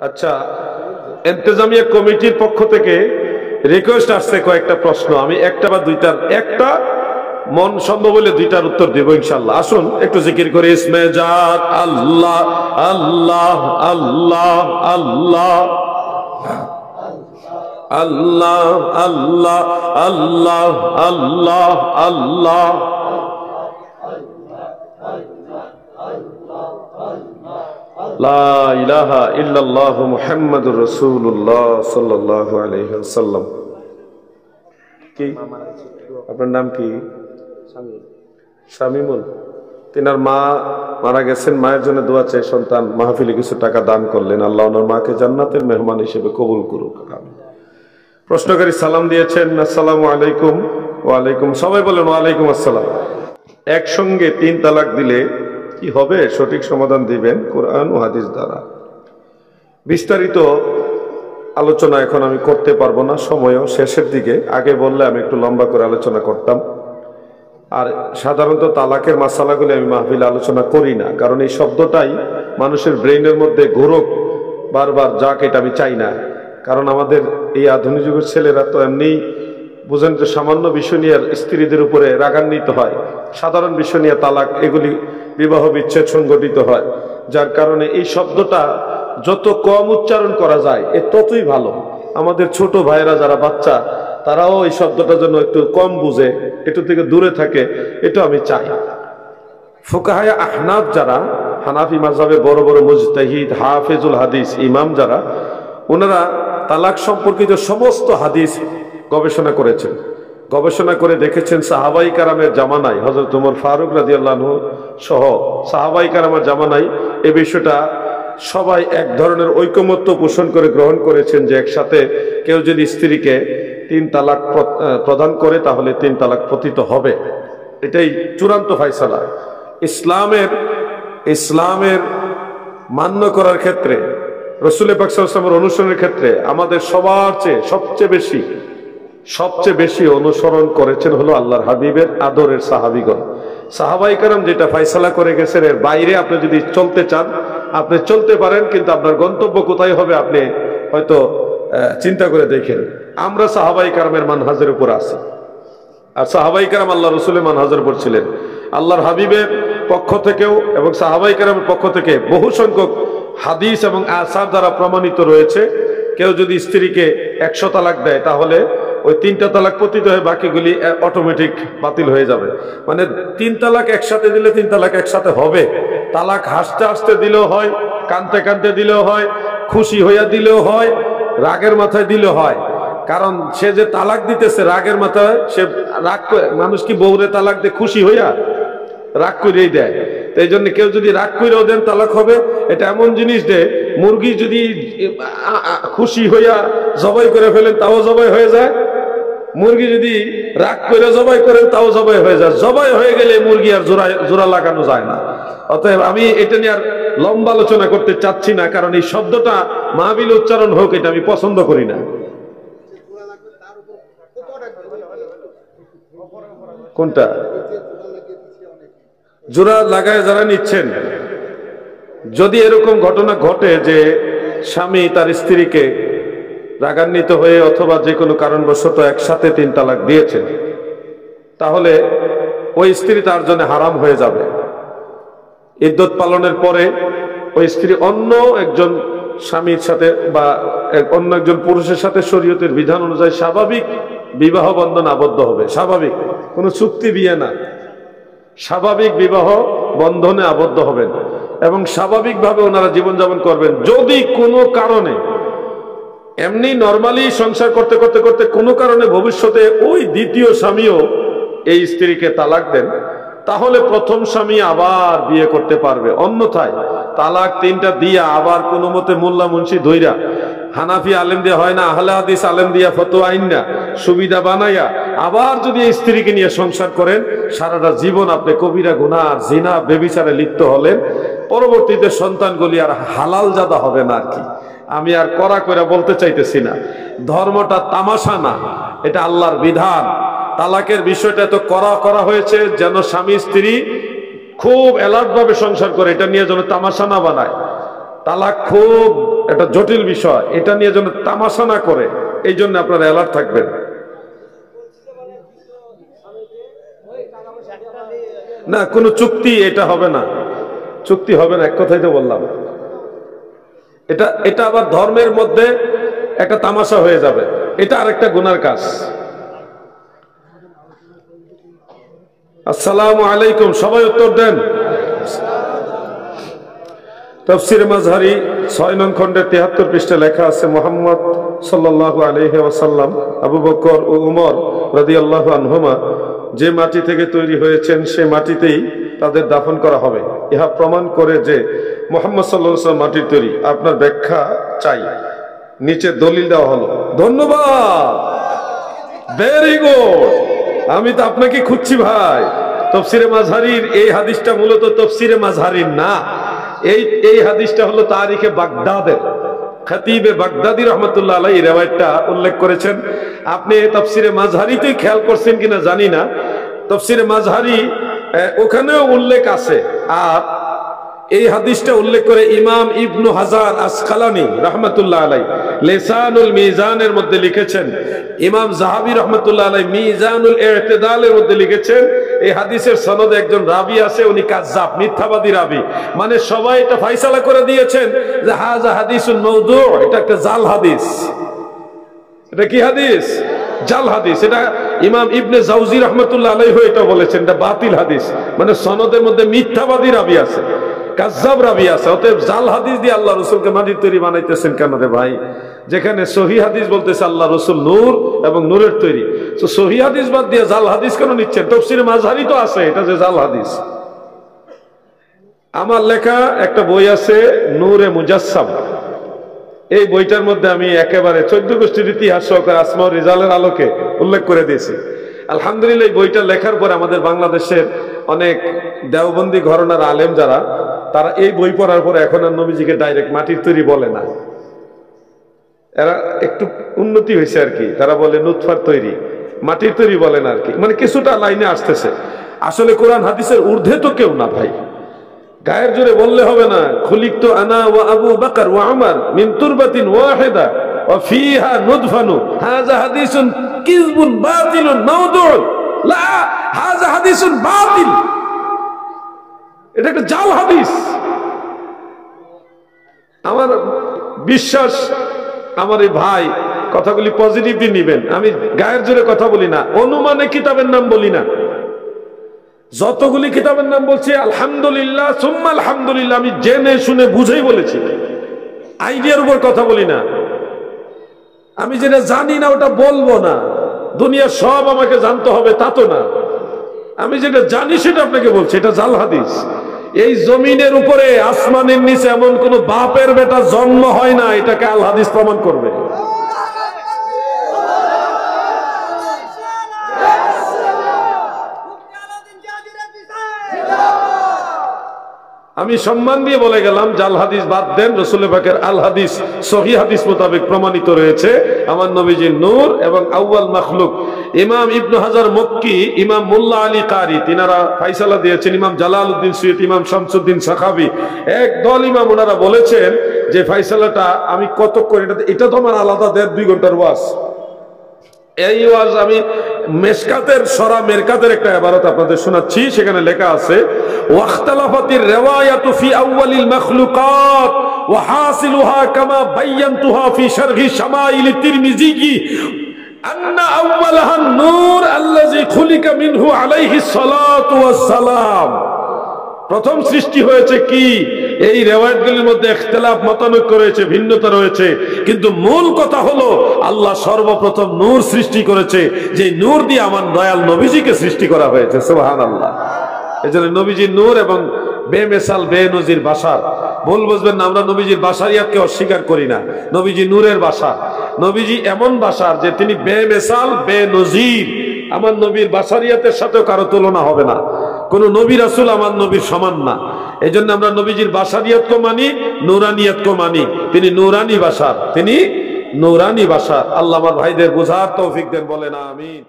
আচ্ছা, ইন্তেজামিয়া কমিটির পক্ষ থেকে রিকোয়েস্ট আসছে কয়েকটা প্রশ্ন, আমি একটা বা দুইটার, একটা মন সম্ভব হলে দুইটার উত্তর দেব ইনশাআল্লাহ। আসুন একটু জিকির করে ইসমে জাত আল্লাহ আল্লাহ আল্লাহ আল্লাহ আল্লাহ আল্লাহ আল্লাহ আল্লাহ আল্লাহ। লা ইলাহা ইল্লাল্লাহু মুহাম্মাদুর রাসূলুল্লাহ সাল্লাল্লাহু আলাইহি ওয়াসাল্লাম। কি আপনার নাম কি? শামিমুল। তিনার মা মারা গেছেন, মায়ের জন্য দোয়া চাই, সন্তান মাহফিলে কিছু টাকা দান করলেন, আল্লাহ ওনার মাকে জান্নাতের মেহমান হিসেবে কবুল করুক। প্রশ্নকারী সালাম দিয়েছেন, আসসালামু আলাইকুম। ওয়ালাইকুম, সবাই বলেন ওয়ালাইকুম আসসালাম। একসঙ্গে 3 তালাক দিলে কি হবে? সঠিক সমাধান দিবেন কোরআন ও হাদিস দ্বারা। বিস্তারিত আলোচনা এখন আমি করতে পারবো না, সময়ও শেষের দিকে, আগে বললে আমি একটু লম্বা করে আলোচনা করতাম। আর সাধারণত তালাকের মাসালাগুলি আমি মাহফিলে আলোচনা করি না, কারণ এই শব্দটাই মানুষের ব্রেইনের মধ্যে ঘোরক বারবার, যাক এটা আমি চাই না। কারণ আমাদের এই আধুনিক যুগের ছেলেরা তো এমনি বুঝেন যে সামান্য বিষয় নিয়ে স্ত্রীদের উপরে রাগান্বিত হয়, সাধারণ বিষয় নিয়ে তালাক, এগুলি বিবাহ বিচ্ছেদ সংগঠিত হয়, যার কারণে এই শব্দটা যত কম উচ্চারণ করা যায় এ ততই ভালো। আমাদের ছোট ভাইরা যারা বাচ্চা, তারাও এই শব্দটা যেন একটু কম বুঝে, একটু থেকে দূরে থাকে, এটা আমি চাই। ফুকাহায়ে আহনাফ যারা, হানাফি মাযহাবে বড় বড় মুজতাহিদ হাফেজুল হাদিস ইমাম যারা, ওনারা তালাক সম্পর্কিত সমস্ত হাদিস গবেষণা করেছেন। গবেষণা করে দেখেছেন সাহাবাই কারামের জামানায়, হযরত ওমর ফারুক রাদিয়াল্লাহু আনহু সহ সাহাবাই কারামের জামানায় এই বিষয়টা সবাই এক ধরনের ঐকমত্য পোষণ করে গ্রহণ করেছেন যে একসাথে কেউ যদি স্ত্রীকে 3 তালাক প্রদান করে তাহলে 3 তালাক পতিত হবে। এটাই চূড়ান্ত ফায়সালা। ইসলামের মান্য করার ক্ষেত্রে, রাসূল পাক সাল্লাল্লাহু আলাইহি ওয়াসাল্লামের অনুসরণের ক্ষেত্রে আমাদের সবার চেয়ে সবচেয়ে বেশি অনুসরণ করেছেন হলো আল্লাহর হাবিবের আদরের সাহাবীগণ। সাহাবাই কেরাম যেটা ফায়সালা করে গেছেন, এর বাইরে আপনি যদি চলতে চান আপনি চলতে পারেন, কিন্তু আপনার গন্তব্য কোথায় হবে আপনি হয়তো চিন্তা করে দেখেন। আমরা সাহাবাই কেরামের মানহাজের উপর আছি, আর সাহাবাই কেরাম আল্লাহ রাসূলের মানহাজের উপর ছিলেন। আল্লাহর হাবিবের পক্ষ থেকেও এবং সাহাবাই কেরামের পক্ষ থেকে বহু সংখ্যক হাদিস এবং আসার দ্বারা প্রমাণিত রয়েছে, কেউ যদি স্ত্রীকে 100 তালাক দেয় তাহলে ওই 3টা তালাক পতিত হয়ে বাকিগুলি অটোমেটিক বাতিল হয়ে যাবে। মানে 3 তালাক একসাথে দিলে 3 তালাক একসাথে হবে। তালাক হাসতে হাসতে দিলেও হয়, কানতে কানতে দিলেও হয়, খুশি হইয়া দিলেও হয়, রাগের মাথায় দিলেও হয়। কারণ সে যে তালাক দিতেছে রাগের মাথায়, সে রাগ, মানুষ কি বউরে তালাক দিয়ে খুশি হইয়া? রাগ করেই দেয়। তো এই জন্য কেউ যদি রাগ করেও দেন তালাক হবে। এটা এমন জিনিস যে মুরগি যদি খুশি হইয়া জবাই করে ফেলেন তাও জবাই হয়ে যায়, মুরগি যদি রাগ করে জবাই করেন তাও জবাই হয়ে যায়। জবাই হয়ে গেলে মুরগি আর জোড়া লাগানো যায় না। অতএব আমি এটা নিয়ে আর লম্বা আলোচনা করতে চাচ্ছি না, কারণ এই শব্দটা মাহফিল উচ্চারণ হোক এটা আমি পছন্দ করি না। কোনটা? জোড়া লাগায় যারা নিচ্ছেন, যদি এরকম ঘটনা ঘটে যে স্বামী তার স্ত্রীকে রাগান্বিত হয়ে অথবা যে কোনো কারণবশত একসাথে 3 তালাক দিয়েছেন, তাহলে ওই স্ত্রী তার জন্য হারাম হয়ে যাবে। ইদ্যত পালনের পরে ওই স্ত্রী অন্য একজন স্বামীর সাথে বা অন্য একজন পুরুষের সাথে শরীয়তের বিধান অনুযায়ী স্বাভাবিক বিবাহ বন্ধন আবদ্ধ হবে। স্বাভাবিক, কোনো চুক্তি বিয়ে না, স্বাভাবিক বিবাহ বন্ধনে আবদ্ধ হবেন এবং স্বাভাবিকভাবে ওনারা জীবনযাপন করবেন। যদি কোনো কারণে এমনি নরমালি সংসার করতে করতে করতে কোনো কারণে ভবিষ্যতে ওই দ্বিতীয় স্বামীও এই স্ত্রীকে তালাক দেন, তাহলে প্রথম স্বামী আবার বিয়ে করতে পারবে। অন্যথায় তালাক 3টা দিয়া আবার কোনো মতে মোল্লা মুন্সি ধইরা, হানাফি আলেম দিয়া হয় না, আহলে হাদিস আলেম দিয়া ফতোয়া আইন না, সুবিধা বানাইয়া আবার যদি এই স্ত্রীকে নিয়ে সংসার করেন, সারাটা জীবন আপনি কবিরা গুনাহ আর জিনা ব্যভিচারে লিপ্ত হলেন। পরবর্তীতে সন্তানগুলি আর হালাল জাদা হবে না। আর কি, আমি আর কড়া করে বলতে চাইতেছি না, ধর্মটা তামাশা না, এটা আল্লাহর বিধান। তালাকের বিষয়টা তো করা হয়েছে যেন স্বামী স্ত্রী খুব অ্যালার্ট ভাবে সংসার করে, এটা নিয়ে যেন তামাশা না বানায়। তালাক খুব একটা জটিল বিষয়, এটা নিয়ে যেন তামাশা না করে, এই জন্য আপনারা অ্যালার্ট থাকবেন। না, কোনো চুক্তি এটা হবে না, চুক্তি হবে না, এক কথাই তো বললাম। এটা আবার ধর্মের মধ্যে একটা তামাশা হয়ে যাবে, এটা আরেকটা গুনার কাজ। আসসালামু আলাইকুম, সবাই উত্তর দেন। তাফসীরে মাযহারি 6 নং খণ্ডের 73 পৃষ্ঠায় লেখা আছে, মুহাম্মদ সাল্লাল্লাহু আলাইহি ওয়াসাল্লাম, আবু বকর ও উমর রাদিয়াল্লাহু আনহুমা যে মাটি থেকে তৈরি হয়েছেন সে মাটিতেই তাদের দাফন করা হবে। ইহা প্রমাণ করে যে মুহাম্মদ সাল্লাল্লাহু আলাইহি ওয়াসাল্লাম মাটির তৈরি। আপনার ব্যাখ্যা চাই। নিচে দলিল দেওয়া হলো। ধন্যবাদ, ভেরি গুড। আমি তো আপনাকে খুঁজছি ভাই। তাফসীরে মাযহারির এই হাদিসটা মূলত তাফসীরে মাযহারির না, এই হাদিসটা হলো তারিখে বাগদাদের খতিবে বাগদাদি রহমাতুল্লাহ আলাইহি রিওয়ায়াতটা উল্লেখ করেছেন। আপনি তাফসীরে মাযহারিতে খেয়াল করছেন কিনা জানি না, তাফসীরে মাযহারি ওখানেও উল্লেখ আছে। আর এই হাদিসটা উল্লেখ করে ইমাম ইবনু হাজার আসকালানি রাহমাতুল্লাহ আলাইহি লিসানুল মিজানের মধ্যে লিখেছেন, ইমাম যাহাবী রাহমাতুল্লাহ আলাইহি মিজানুল ইতিদালের মধ্যে লিখেছেন, এই হাদিসের সনদে একজন রাবী আছে, উনি কাযযাব, মিথ্যাবাদী রাবী। মানে সবাই এটা ফয়সালা করে দিয়েছেন যে হাযা হাদিসুন মাওদু, এটা একটা জাল হাদিস। এটা কি হাদিস? জাল হাদিস। এটা ইমাম ইবনে জাওজি রাহমাতুল্লাহ আলাইহি এটা বলেছেন, এটা বাতিল হাদিস। মানে সনদের মধ্যে মিথ্যাবাদী রাবী আছে, কাযযাব রাবী আছে। অতএব জাল হাদিস দিয়ে আল্লাহ রাসূলকে মাটির তৈরি বানাইতেছেন কেন রে ভাই? যেখানে সহিহ হাদিস বলতেছে আল্লাহ রাসূল নূর এবং নূরের তৈরি, তো সহিহ হাদিস বাদ দিয়ে জাল হাদিস কেন নিচ্ছেন? তাফসীরে মাযহারি তো আছে এটা যে জাল হাদিস। আমার লেখা একটা বই আছে নূরে মুজাসসাম, এই বইটার মধ্যে আমি একেবারে 14 গোষ্ঠীর ইতিহাস সহকারে আসমা ও রিজালের আলোকে উল্লেখ করে দিয়েছি। আলহামদুলিল্লাহ, এই বইটা লেখার পরে আমাদের বাংলাদেশের অনেক দেওবন্দি ঘরানার আলেম যারা, তারা এই বই পড়ার পরে এখন আর নবীজিকে ডাইরেক্ট মাটির তৈরি বলে না, এরা একটু উন্নতি হয়েছে আর কি। তারা বলে নুতফার তৈরি, মাটির তৈরি বলে না আর কি। মানে কিছুটা লাইনে আসতেছে। আসলে কোরআন হাদিসের ঊর্ধ্বে তো কেউ না ভাই, গায়ের জোরে বললে হবে না। খুলিকতু আনা ওয়া আবু বকর ওয়া উমর মিন তুরবাতিন ওয়াহিদা ওয়া ফিহা নুদফানু হাযা হাদিসুন কিযবুন বাতিলুন মাওদু, লা হাযা হাদিসুন বাতিল, এটা একটা জাল হাদিস। আমার বিশ্বাস আমার এই ভাই কথাগুলি পজিটিভলি নিবেন। আমি গায়ের জোরে কথা বলি না, অনুমানে কিতাবের নাম বলি না। যতগুলি কিতাবের নাম বলছি আলহামদুলিল্লাহ সুম্মা আলহামদুলিল্লাহ, আমি জেনে শুনে বুঝেই বলেছি, আইডিয়ার উপর কথা বলি না। আমি যেটা জানি না ওটা বলবো না, দুনিয়া সব আমাকে জানতে হবে তা তো না। আমি যেটা জানি সেটা আপনাকে বলছি, এটা জাল হাদিস। এই জমিনের উপরে আসমানের নিচে এমন কোন বাপের বেটা জন্ম হয় না, এটাকে আল হাদিস প্রমাণ করবে। আমি সম্মান দিয়ে বলে গেলাম জাল হাদিস বাদ দেন, রাসূল পাকের আল হাদিস সহিহ হাদিস মোতাবেক প্রমাণিত রয়েছে আমার নবীজির নূর এবং আউয়াল মাখলুক। ইমাম ইবনু হাজার মক্কি, ইমাম মোল্লা আলী কারি, তিনারা ফাইসালা দিয়েছেন। ইমাম জালালউদ্দিন সুয়ুতী, ইমাম শামসুদ্দিন সাখাবী, একদল ইমাম ওনারা বলেছেন যে ফাইসালাটা আমি কত করে, এটা তো আমার আলাদা 1.5-2 ঘন্টার ওয়াজ। এই ওয়াজ আমি মেশকাতের সরা মেরকাতের একটা ইবারত আপনাদের শোনাচ্ছি। সেখানে লেখা আছে, ওয়াখতালাফাতির রিওয়ায়াতু ফি আউয়ালিল মাখলুকাত ওয়া হাসিলুহা কামা বায়ানতুহা ফি শারহি শামাইল তিরমিজি আন্না আউয়ালাহা নূর আল্লাযী খুলিকা মিনহু আলাইহিস সালাতু ওয়াস সালাম। প্রথম সৃষ্টি হয়েছে কি, এই রিওয়ায়াতগুলির মধ্যে ইখতিলাফ মতানৈক্য রয়েছে, ভিন্নতা রয়েছে, কিন্তু মূল কথা হলো আল্লাহ সর্বপ্রথম নূর সৃষ্টি করেছে, যে নূর দিয়ে আমার দয়াল নবীজিকে সৃষ্টি করা হয়েছে। সুবহানাল্লাহ। এজন্য নবীজির নূর এবং বেমেসাল বেনজির বাশার, ভুল বুঝবেন না, আমরা নবীজির বাশারিয়াতকে অস্বীকার করি না। নবীজি নূরের বাশার, নবীজি এমন বাশার যে তিনি বেমেসাল বেনজির। আমার নবীর বাশারিয়াতের সাথেও কারো তুলনা হবে না, কোন নবী রাসূল আমার নবীর সমান না। এই জন্য আমরা নবীজির বাশারিয়াতকে মানি, নূরানিয়াতকে মানি। তিনি নূরানি বাশার, তিনি নূরানি বাশার। আল্লাহ আমার ভাইদের বুঝার তৌফিক দেন, বলেন আমিন।